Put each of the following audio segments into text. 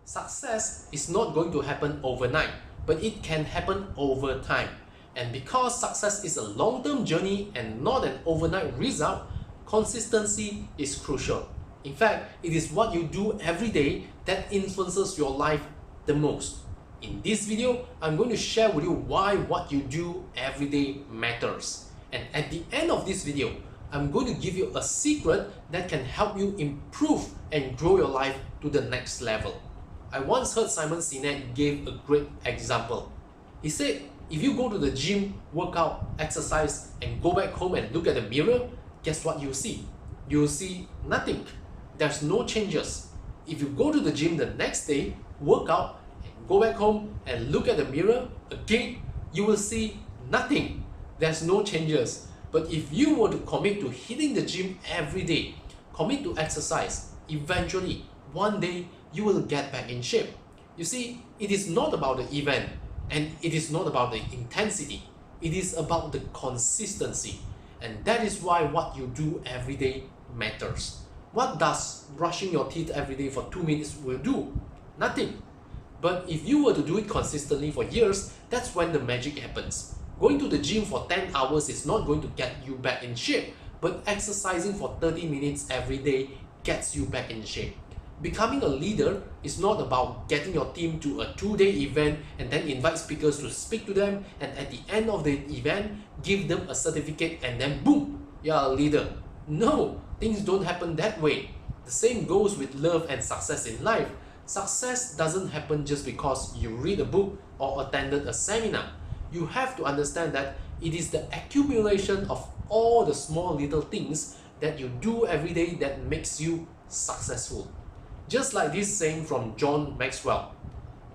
Success is not going to happen overnight, but it can happen over time. And because success is a long-term journey and not an overnight result, consistency is crucial. In fact, it is what you do every day that influences your life the most. In this video, I'm going to share with you why what you do every day matters. And at the end of this video, I'm going to give you a secret that can help you improve and grow your life to the next level. I once heard Simon Sinek give a great example. He said, if you go to the gym, work out, exercise, and go back home and look at the mirror, guess what you see? You'll see nothing. There's no changes. If you go to the gym the next day, work out, and go back home and look at the mirror again, you will see nothing. There's no changes. But if you were to commit to hitting the gym every day, commit to exercise, eventually, one day, you will get back in shape. You see, it is not about the event and it is not about the intensity. It is about the consistency. And that is why what you do every day matters. What does brushing your teeth every day for 2 minutes will do? Nothing. But if you were to do it consistently for years, that's when the magic happens. Going to the gym for 10 hours is not going to get you back in shape, but exercising for 30 minutes every day gets you back in shape. Becoming a leader is not about getting your team to a 2-day event and then invite speakers to speak to them, and at the end of the event, give them a certificate and then boom, you're a leader. No, things don't happen that way. The same goes with love and success in life. Success doesn't happen just because you read a book or attended a seminar. You have to understand that it is the accumulation of all the small little things that you do every day that makes you successful. Just like this saying from John Maxwell,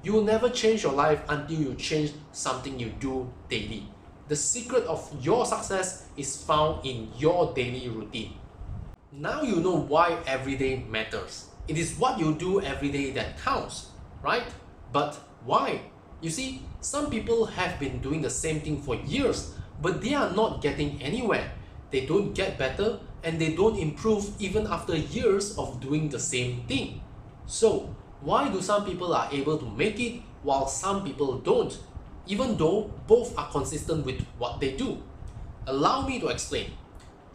you will never change your life until you change something you do daily. The secret of your success is found in your daily routine. Now you know why every day matters. It is what you do every day that counts, right? But why? You see, some people have been doing the same thing for years, but they are not getting anywhere. They don't get better and they don't improve even after years of doing the same thing. So, why do some people are able to make it while some people don't, even though both are consistent with what they do? Allow me to explain.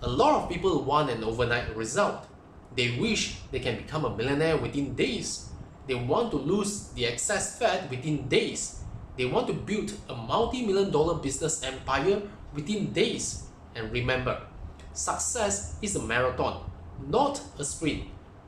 A lot of people want an overnight result. They wish they can become a millionaire within days. They want to lose the excess fat within days. They want to build a multi-million-dollar business empire within days. And remember, success is a marathon, not a sprint.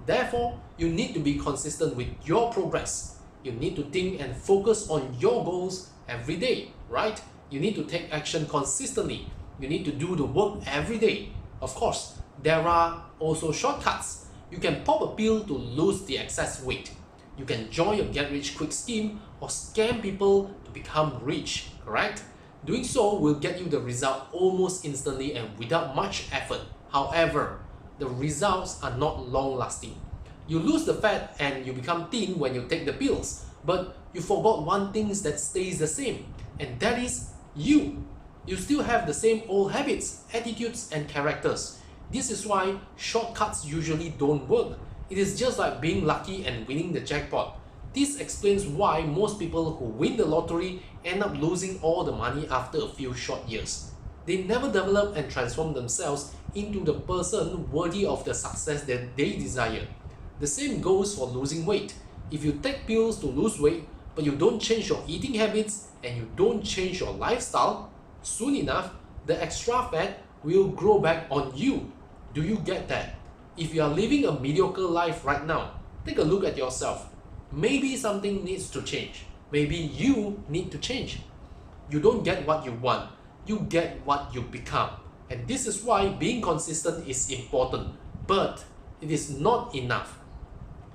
Therefore, you need to be consistent with your progress. You need to think and focus on your goals every day, right? You need to take action consistently. You need to do the work every day. Of course, there are also shortcuts. You can pop a pill to lose the excess weight. You can join a get-rich-quick scheme or scam people to become rich, correct? Doing so will get you the result almost instantly and without much effort. However, the results are not long-lasting. You lose the fat and you become thin when you take the pills, but you forgot one thing that stays the same, and that is you. You still have the same old habits, attitudes, and characters. This is why shortcuts usually don't work. It is just like being lucky and winning the jackpot. This explains why most people who win the lottery end up losing all the money after a few short years. They never develop and transform themselves into the person worthy of the success that they desire. The same goes for losing weight. If you take pills to lose weight, but you don't change your eating habits and you don't change your lifestyle, soon enough, the extra fat will grow back on you. Do you get that? If you are living a mediocre life right now, take a look at yourself. Maybe something needs to change. Maybe you need to change. You don't get what you want. You get what you become. And this is why being consistent is important. But it is not enough.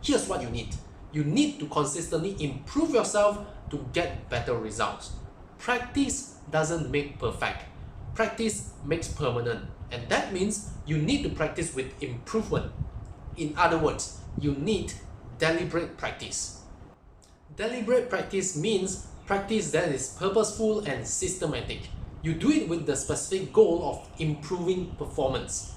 Here's what you need. You need to consistently improve yourself to get better results. Practice doesn't make perfect. Practice makes permanent. And that means you need to practice with improvement. In other words, you need deliberate practice. Deliberate practice means practice that is purposeful and systematic. You do it with the specific goal of improving performance.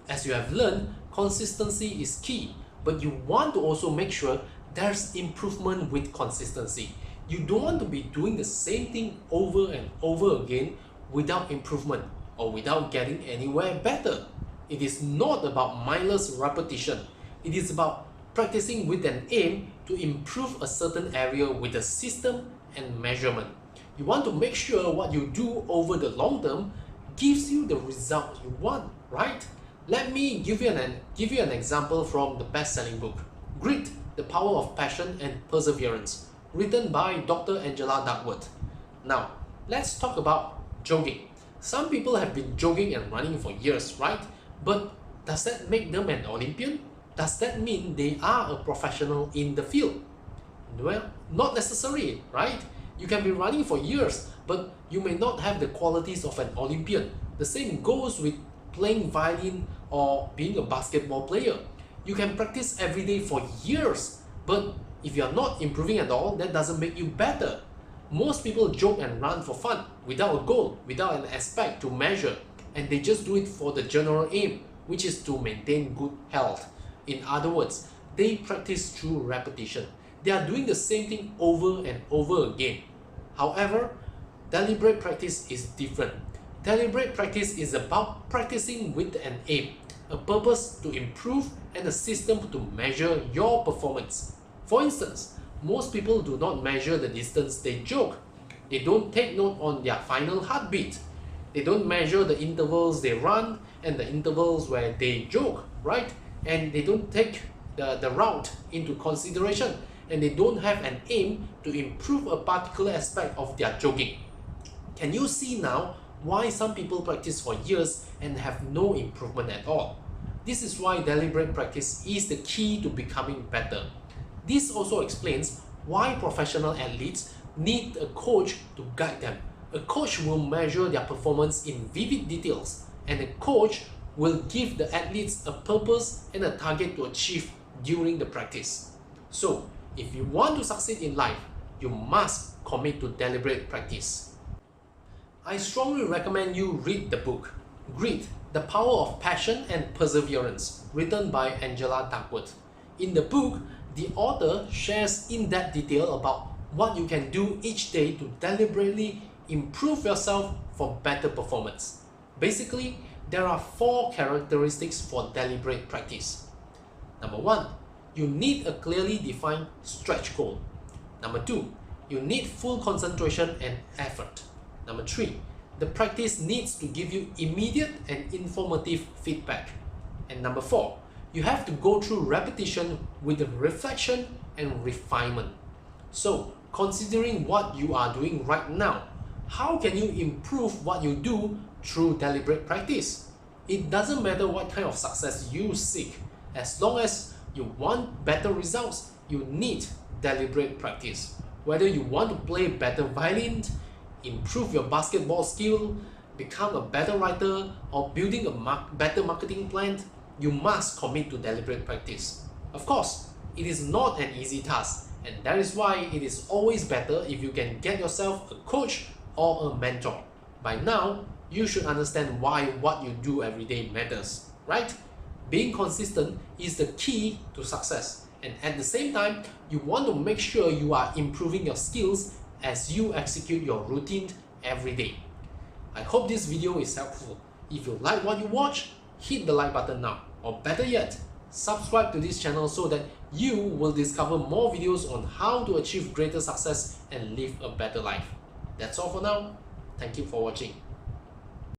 As you have learned, consistency is key, but you want to also make sure there's improvement with consistency. You don't want to be doing the same thing over and over again without improvement or without getting anywhere better. It is not about mindless repetition. It is about practicing with an aim to improve a certain area with a system and measurement. You want to make sure what you do over the long term gives you the result you want, right? Let me give you an example from the best-selling book, Grit, The Power of Passion and Perseverance, written by Dr. Angela Duckworth. Now, let's talk about jogging. Some people have been jogging and running for years, right? But does that make them an Olympian? Does that mean they are a professional in the field? Well, not necessarily, right? You can be running for years, but you may not have the qualities of an Olympian. The same goes with playing violin or being a basketball player. You can practice every day for years, but if you are not improving at all, that doesn't make you better. Most people jog and run for fun, without a goal, without an aspect to measure, and they just do it for the general aim, which is to maintain good health. In other words, they practice through repetition. They are doing the same thing over and over again. However, deliberate practice is different. Deliberate practice is about practicing with an aim, a purpose to improve, and a system to measure your performance. For instance, most people do not measure the distance they jog. They don't take note on their final heartbeat. They don't measure the intervals they run and the intervals where they jog, right? And they don't take the route into consideration, and they don't have an aim to improve a particular aspect of their jogging. Can you see now why some people practice for years and have no improvement at all? This is why deliberate practice is the key to becoming better. This also explains why professional athletes need a coach to guide them. A coach will measure their performance in vivid details, and a coach will give the athletes a purpose and a target to achieve during the practice. So, if you want to succeed in life, you must commit to deliberate practice. I strongly recommend you read the book, Grit, The Power of Passion and Perseverance, written by Angela Duckworth. In the book, the author shares in-depth detail about what you can do each day to deliberately improve yourself for better performance. Basically, there are 4 characteristics for deliberate practice. Number 1, you need a clearly defined stretch goal. Number 2, you need full concentration and effort. Number 3, the practice needs to give you immediate and informative feedback. And number 4, you have to go through repetition with reflection and refinement. So, considering what you are doing right now, how can you improve what you do through deliberate practice? It doesn't matter what kind of success you seek. As long as you want better results, you need deliberate practice. Whether you want to play better violin, improve your basketball skill, become a better writer, or building a better marketing plan, you must commit to deliberate practice. Of course, it is not an easy task, and that is why it is always better if you can get yourself a coach or a mentor. By now, you should understand why what you do every day matters, right? Being consistent is the key to success, and at the same time, you want to make sure you are improving your skills as you execute your routine every day. I hope this video is helpful. If you like what you watch, hit the like button now, or better yet, subscribe to this channel so that you will discover more videos on how to achieve greater success and live a better life. That's all for now. Thank you for watching.